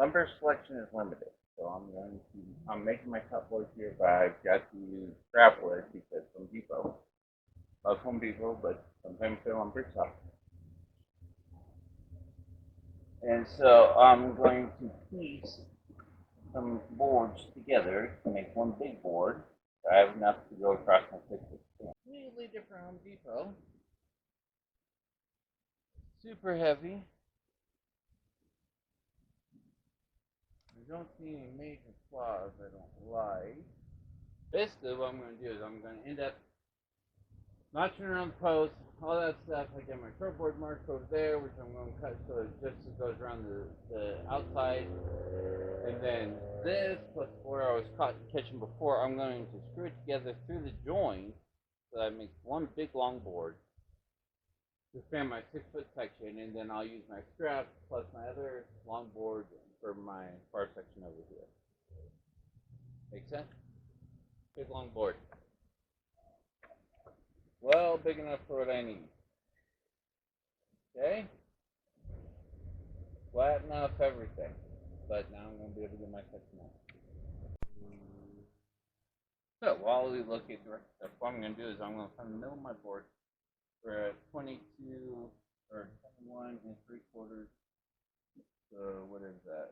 lumber selection is limited. So I'm making my cutboard here, but I've got to use scrap wood because Home Depot. Love Home Depot, but sometimes their lumber sucks. And so I'm going to piece some boards together to make one big board. I have enough to go across my 6-foot stand. Completely different Home Depot. Super heavy. I don't see any major flaws I don't like. Basically, what I'm going to do is I'm going to end up notching around the post, all that stuff. I get my shortboard marked over there, which I'm going to cut so it just goes around the outside. And then this, plus where I was catching before, I'm going to screw it together through the joint so that makes one big long board to span my 6-foot section, and then I'll use my straps plus my other long board for my far section over here. Make sense? Big long board. Well, big enough for what I need. Okay? Flat enough everything. But now I'm going to be able to get my section out. So while we look at direct stuff, what I'm going to do is I'm going to find the middle of my board for a 22 or 21 3/4. So what is that?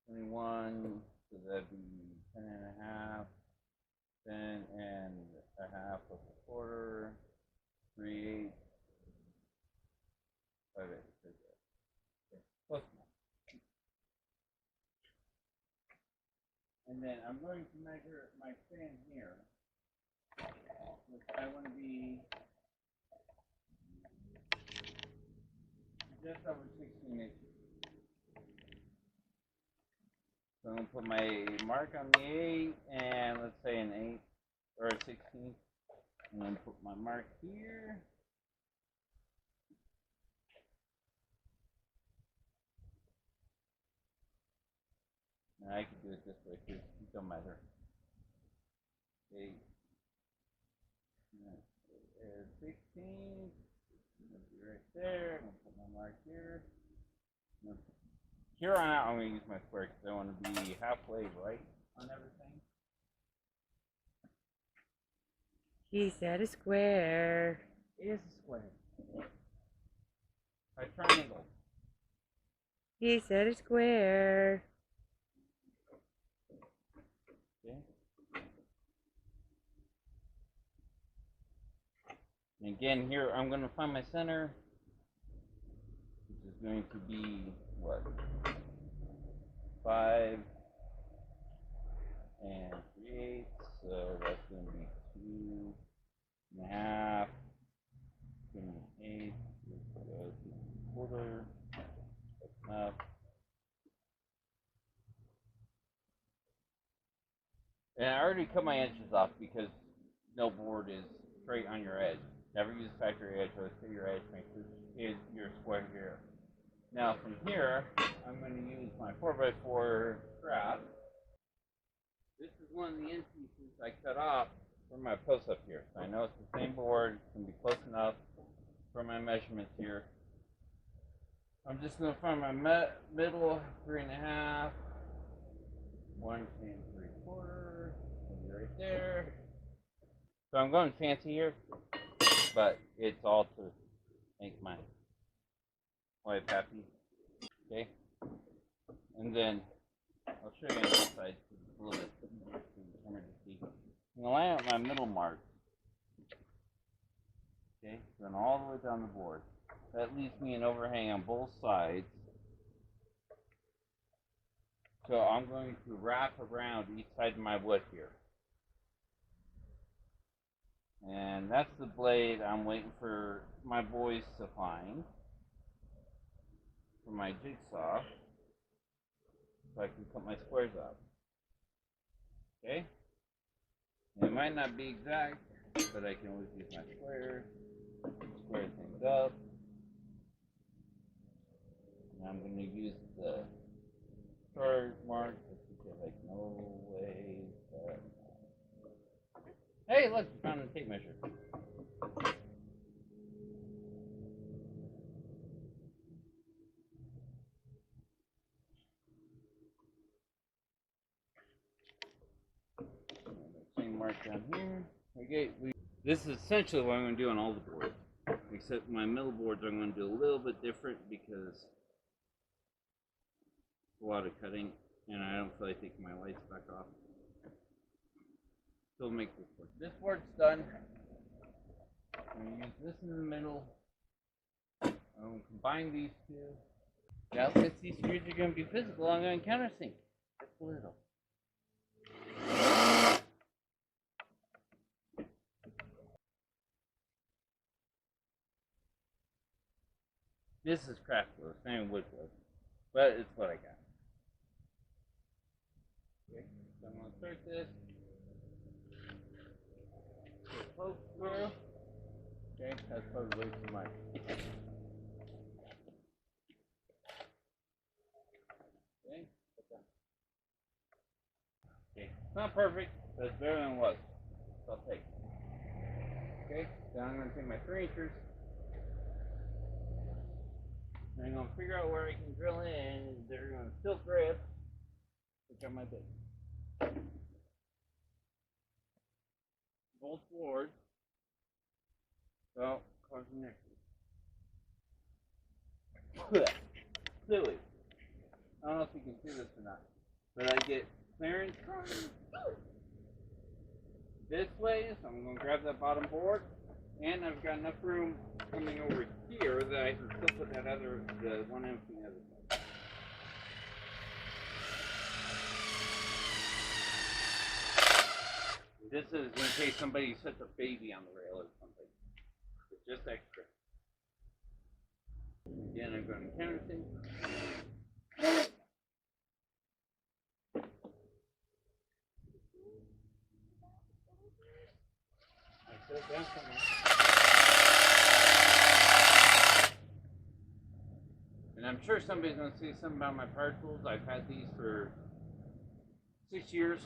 21, so that'd be 10 and a half, 10 and a half plus a quarter, 3/8, 5/8. Okay, close enough. And then I'm going to measure my span here, which I want to be just over 16 inches. So I'm going to put my mark on the 8, and let's say an 8 or a 16, and then put my mark here. Now I can do it this way too, it don't matter. 8, 16, it'll be right there. I'm going to put my mark here. Here on out, I'm going to use my square because I want to be halfway right on everything. He said a square. It is a square. A triangle. He said a square. Okay. And again, here I'm going to find my center, which is going to be what? 5 and 3/8, so that's going to be 2.5, 2.8, 2.25. That's enough. And I already cut my edges off because no board is straight on your edge. Never use factory edge, always cut your edge, make sure you're square here. Now from here, I'm going to use my 4x4 strap. This is one of the end pieces I cut off for my post up here. So I know it's the same board, it's going to be close enough for my measurements here. I'm just going to find my middle 3.5, 1 3/4, right there. So I'm going fancy here, but it's all to make my wife happy. Okay, and then I'll show you on this side a little bit easier for the camera to see. I'm going to line up my middle mark. Okay, going all the way down the board. That leaves me an overhang on both sides. So I'm going to wrap around each side of my wood here. And that's the blade I'm waiting for my boys to find for my jigsaw, so I can cut my squares up. Okay? And it might not be exact, but I can always use my squares, square things up. And I'm going to use the short mark just because like no way. Hey, look, I found a tape measure. This is essentially what I'm going to do on all the boards, except my middle boards I'm going to do a little bit different because a lot of cutting, and I don't feel like taking my lights back off. So we'll make this board. This board's done. I'm going to use this in the middle. I'm going to combine these two. Now, since these screws are going to be physical, I'm going to countersink just a little. This is craft glue, it's not even wood glue, but it's what I got. Okay, so I'm going to start this. Poke through. Okay, that's probably way too much. Okay, it's not perfect, but it's better than it was. So I'll take it. Okay, then I'm going to take my 3 inchers. And I'm going to figure out where I can drill in. They're going to still grip, which I might do. Both boards. So, causing next. Silly. I don't know if you can see this or not, but I get clearance from this way, so I'm going to grab that bottom board, and I've got enough room coming over here that I can still put that the one end from the other side. This is in case somebody sets a baby on the rail or something. It's just extra. Again, I'm going to countersink. I set it down somewhere. And I'm sure somebody's going to say something about my power tools. I've had these for 6 years.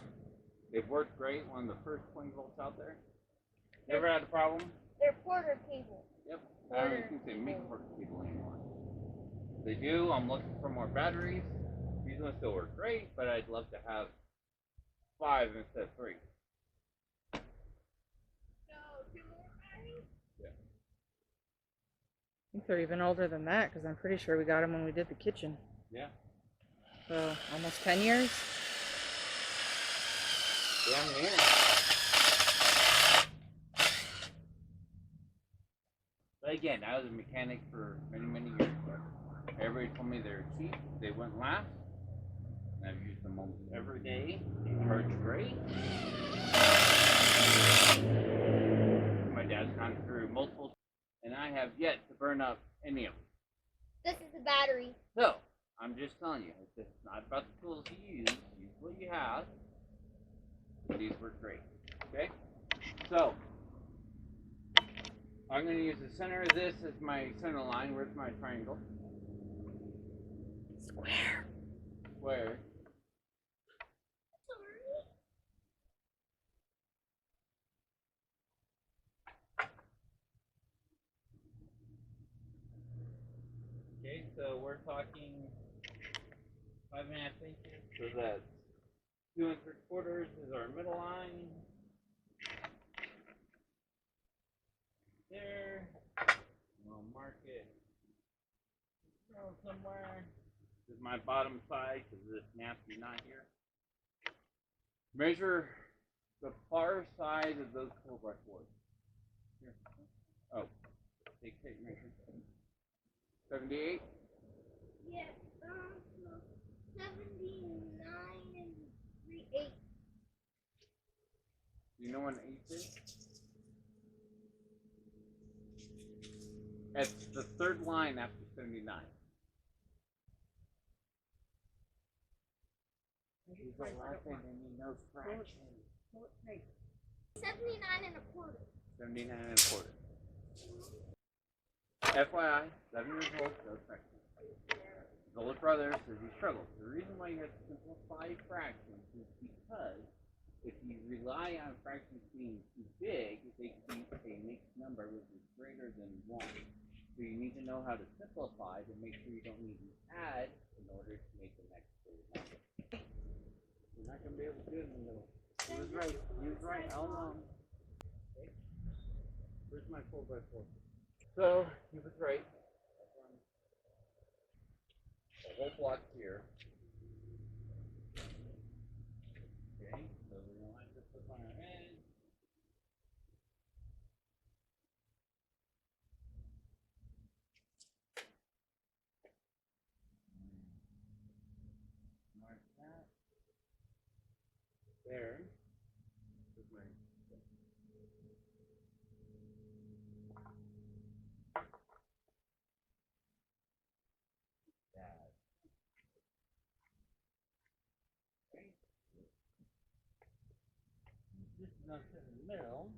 They've worked great. One of the first 20 volts out there. Never had a problem. They're quarter cable. Yep. I don't even think they make quarter cable anymore. If they do, I'm looking for more batteries. These ones still work great, but I'd love to have 5 instead of 3. So, 2 more batteries? Yeah. I think they're even older than that because I'm pretty sure we got them when we did the kitchen. Yeah. So, almost 10 years? Damn near. But again, I was a mechanic for many, many years. Everybody told me they were cheap, they wouldn't last. And I've used them almost every day. They charge great. My dad's gone through multiple, and I have yet to burn up any of them. This is the battery. So, I'm just telling you, it's not about the tools you use what you have. These work great. Okay? So, I'm going to use the center of this as my center line. Where's my triangle? Square. Square. Okay, so we're talking 5.5 inches. So that's 2 3/4 is our middle line. There. We'll mark it somewhere. This is my bottom side because this nasty knot here. Measure the far side of those 12x boards. Here. Oh, take measure. 78. Yeah, 79 and 3/8. Do you know what an eighth is? It's the third line after 79. He's a laughing and he knows fractions. 79 and a quarter. 79 and 1/4. FYI, 7 years old, knows fractions. His older brother says he struggles. The reason why you have to simplify fractions is because if you rely on fractions being too big, they keep a mixed number which is greater than 1. So you need to know how to simplify to make sure you don't need to add in order to make the next greater number. You're not going to be able to do it in the middle. He was right. He was right all along. Okay, Where's my 4x4? So he was right. The whole block here. Okay, so we're gonna line this up on our edge. Mark that. There. With my dad. Okay. This is gonna sit in the middle.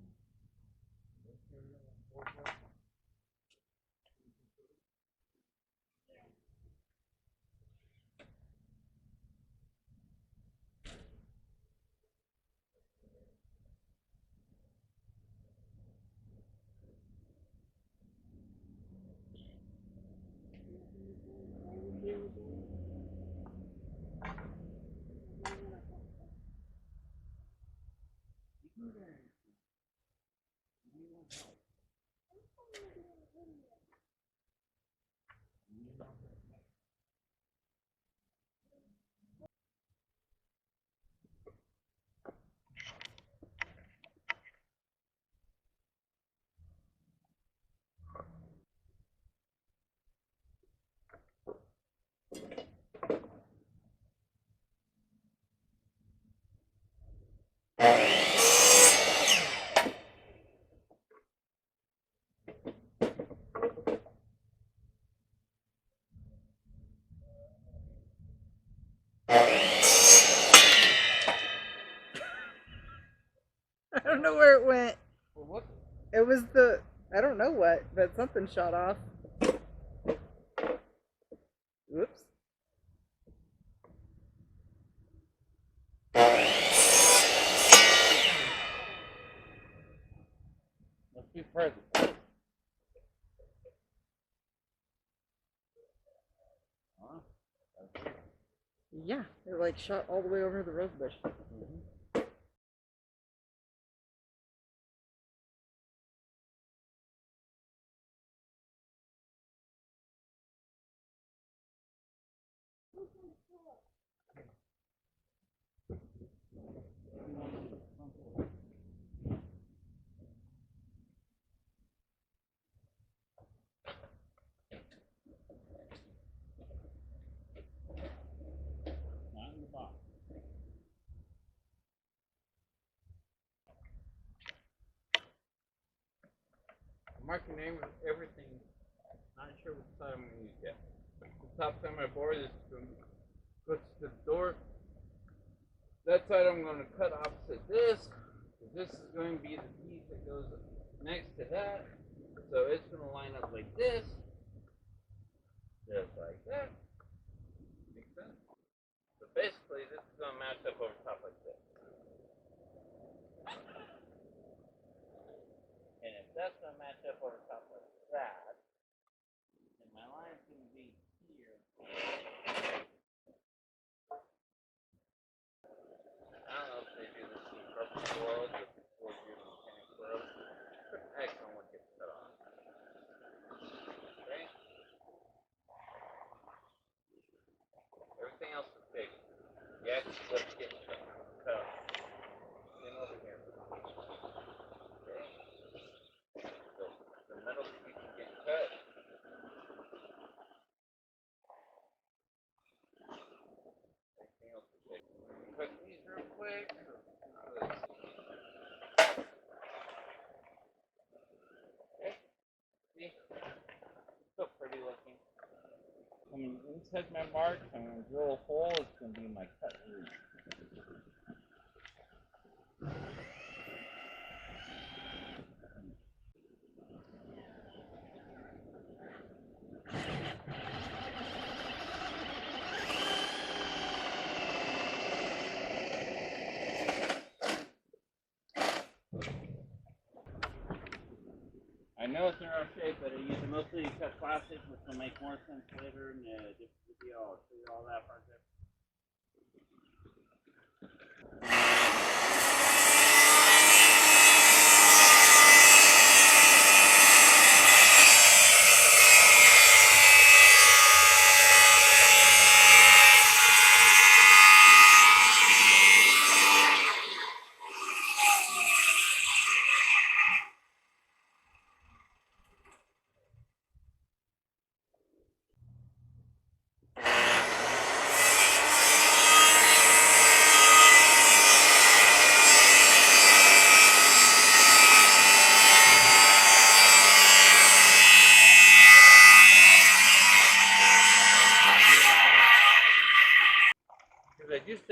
I don't know where it went. Well, what? It was the, I don't know what, but something shot off. Whoops. Let's be present. Huh? Yeah, it like shot all the way over the rose bush. Not in the box. Mark your name with everything. Not sure which side I'm going to use yet. The top side of my board is going to go to the door. That side I'm going to cut opposite this. This is going to be the piece that goes next to that. So it's going to line up like this. Just like that. Makes sense? So basically this is going to match up over top like this. And if that's going to match up over top like that, then my line's going to be here. I don't know if they do this in carpet world or before you do mechanic world. Put an X on what gets cut off. Okay? Everything else is big. The X is what's getting cut off. Same over here. Okay? So the metal piece is getting cut. Everything else is big. Cut these real quick. Okay? See? So pretty looking. Coming inside my mark, I'm going to drill a hole. It's going to be my cut root. I know it's in rough shape, but I use it mostly to cut plastic, which will make more sense later in the different video. I'll show you all that part there.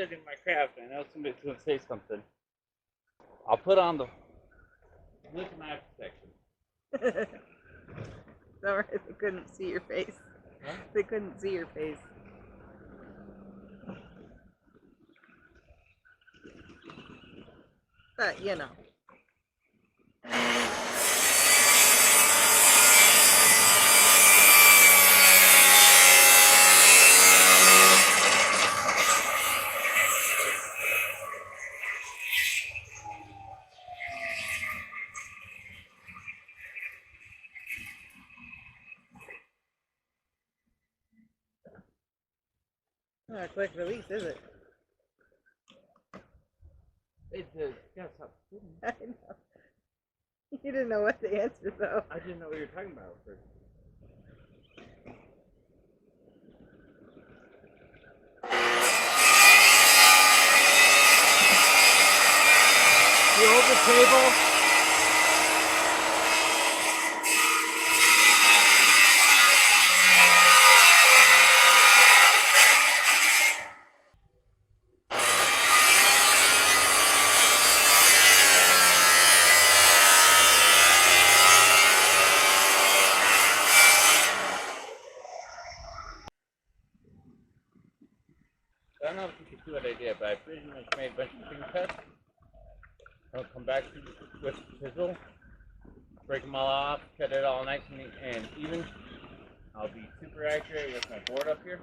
studying my craft. I know somebody's going to say something. I'll put on the look and after section. It's alright, they couldn't see your face. Huh? They couldn't see your face. But, you know. Not a quick release, is it? It's gotta stop sitting. I know. You didn't know what to answer, though. I didn't know what you were talking about first. You hold the table. I don't know if you can see what I did, but I pretty much made a bunch of finger cuts. I'll come back with the chisel, break them all off, cut it all nice and even. I'll be super accurate with my board up here.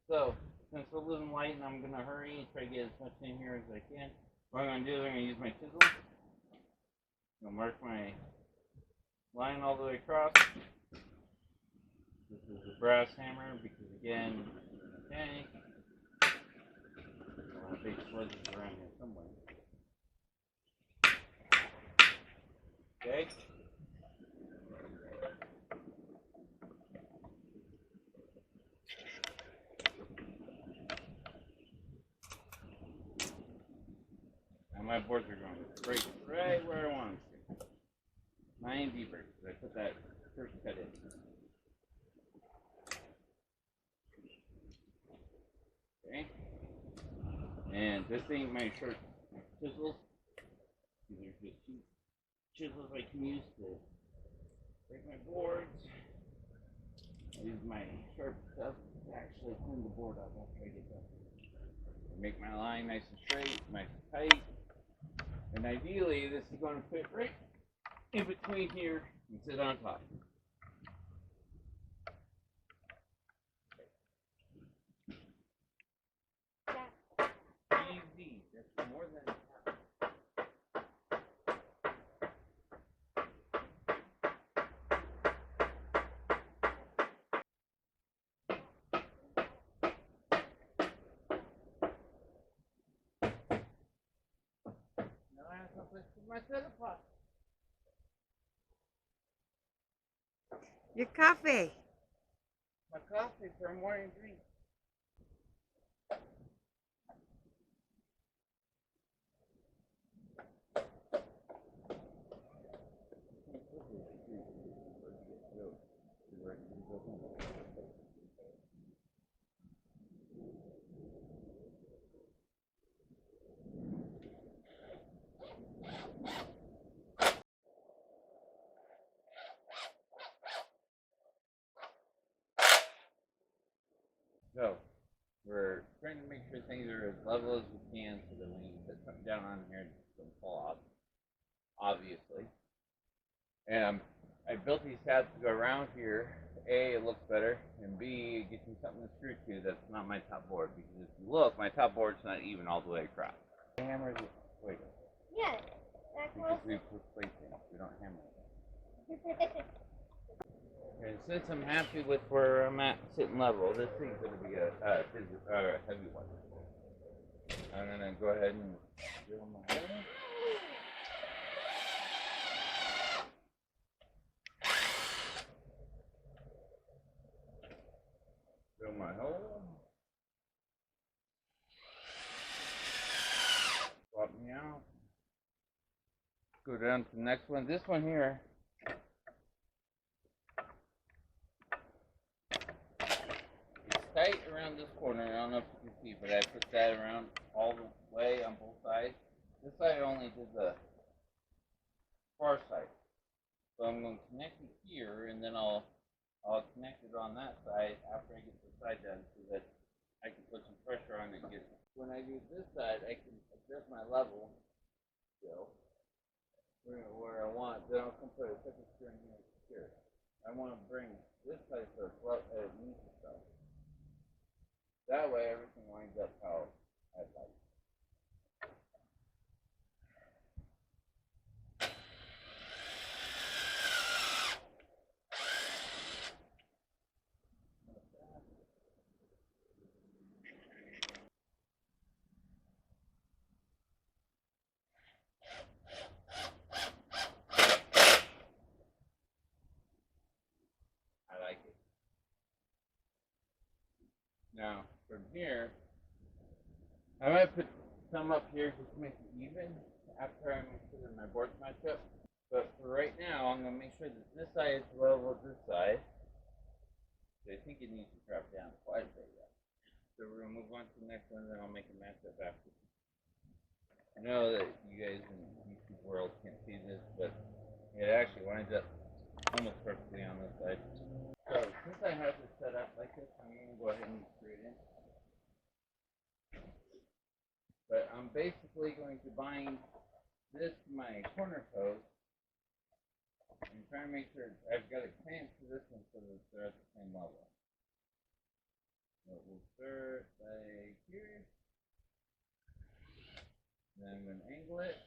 So, since we're losing light and I'm going to hurry and try to get as much in here as I can, what I'm going to do is I'm going to use my chisel. I'm going to mark my line all the way across. This is a brass hammer because, again, okay, I want big sludges around here somewhere. Okay. My boards are going to break right where I want them to. 9 deeper, because I put that first cut in. Okay. And this ain't my short chisels. These are just cheap chisels I can use to break my boards. I use my sharp stuff to actually clean the board up after I get done. Make my line nice and straight, nice and tight. And ideally, this is going to fit right in between here and sit on top. Easy. That's more than half. Now I have someplace to put my soda pot. Your coffee. My coffee for a morning drink. So, we're trying to make sure things are as level as we can so that when you put something down on here, it doesn't fall off, obviously. And I built these tabs to go around here. A, it looks better, and B, it gives me something to screw to that's not my top board. Because if you look, my top board's not even all the way across. The hammer's, wait. Yes. That because close? we replace things. We don't hammer it. Okay, since I'm happy with where I'm at sitting level, this thing's going to be a heavy one. I'm going to go ahead and drill my hole. Drill my hole. Swap me out. Go down to the next one. This one here. Tight around this corner. I don't know if you can see, but I put that around all the way on both sides. This side only did the far side. So I'm going to connect it here, and then I'll connect it on that side after I get the side done, so that I can put some pressure on it and get it. When I do this side, I can adjust my level still where I want. Then I'll come put a second string here. I want to bring this side so it's needs itself. That way, everything lines up how I'd like. I like it. Now, from here, I might put some up here just to make it even after I make sure that my boards match up. But for right now, I'm going to make sure that this side is level with this side. So I think it needs to drop down quite a bit yet. So we're going to move on to the next one, and then I'll make it match up after. I know that you guys in the YouTube world can't see this, but it actually lines up almost perfectly on this side. So since I have this set up like this, I'm going to go ahead and screw it in. But I'm basically going to bind this to my corner post and try to make sure I've got it clamped to this one so that they're at the same level. So we'll start like here. Then I'm going to angle it.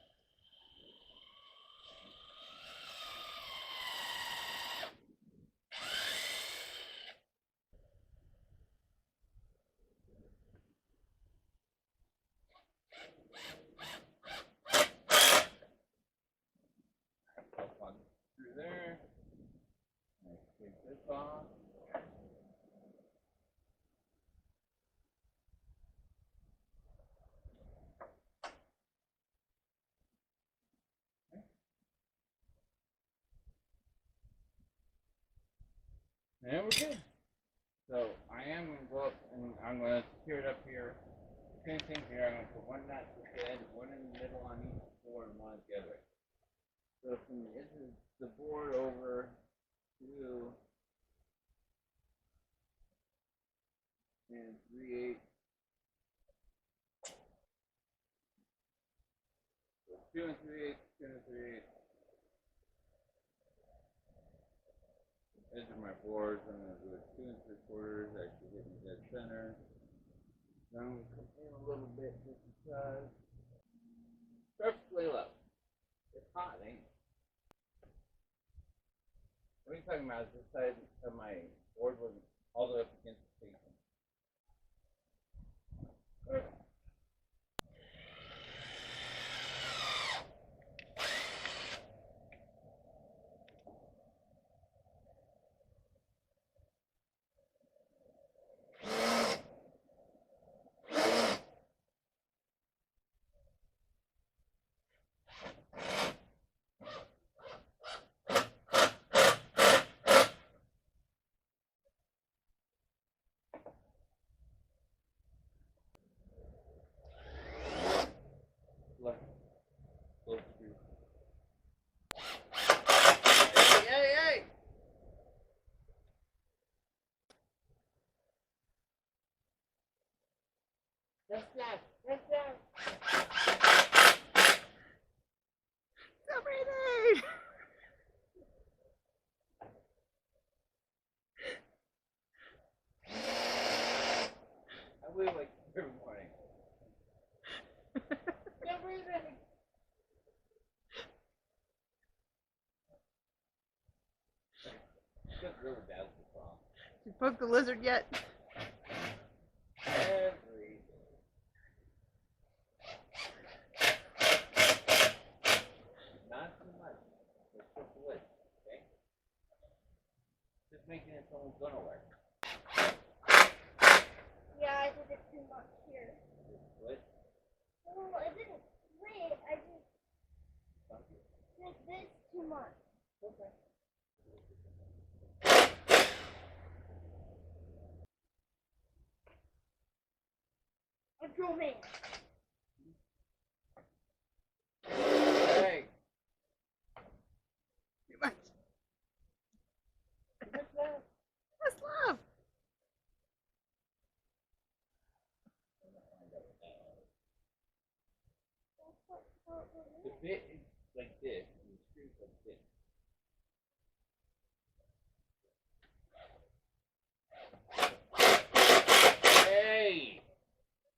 Through there. Let's take this off. Okay. And we're good. So I am going to go up and I'm going to secure it up here. Same thing here. I'm going to put one nut to the head, one in the middle on each board, and one together. So from the edge of the board over to and 3/8. So 2 and 3/8, 2 and 3/8. Edge of my boards, I'm going to do it 2 and 3/4, actually hitting dead center. Then I'm going to come in a little bit just because. Perfectly low. It's hot, ain't it? What are you talking about? This side of my board was all the way up against the station. Perfect. Left. Close screw. Hey! That's that. Stop breathing! I wait like every morning. Stop breathing. poke the lizard yet? Every not too much. But just a little, okay? Just making it so it's gonna work. Yeah, I did it too much here. Split. Oh, I didn't split. I just did this too much. Okay. A drill man. Hey. Too much. That's love. That's love. The bit is like this.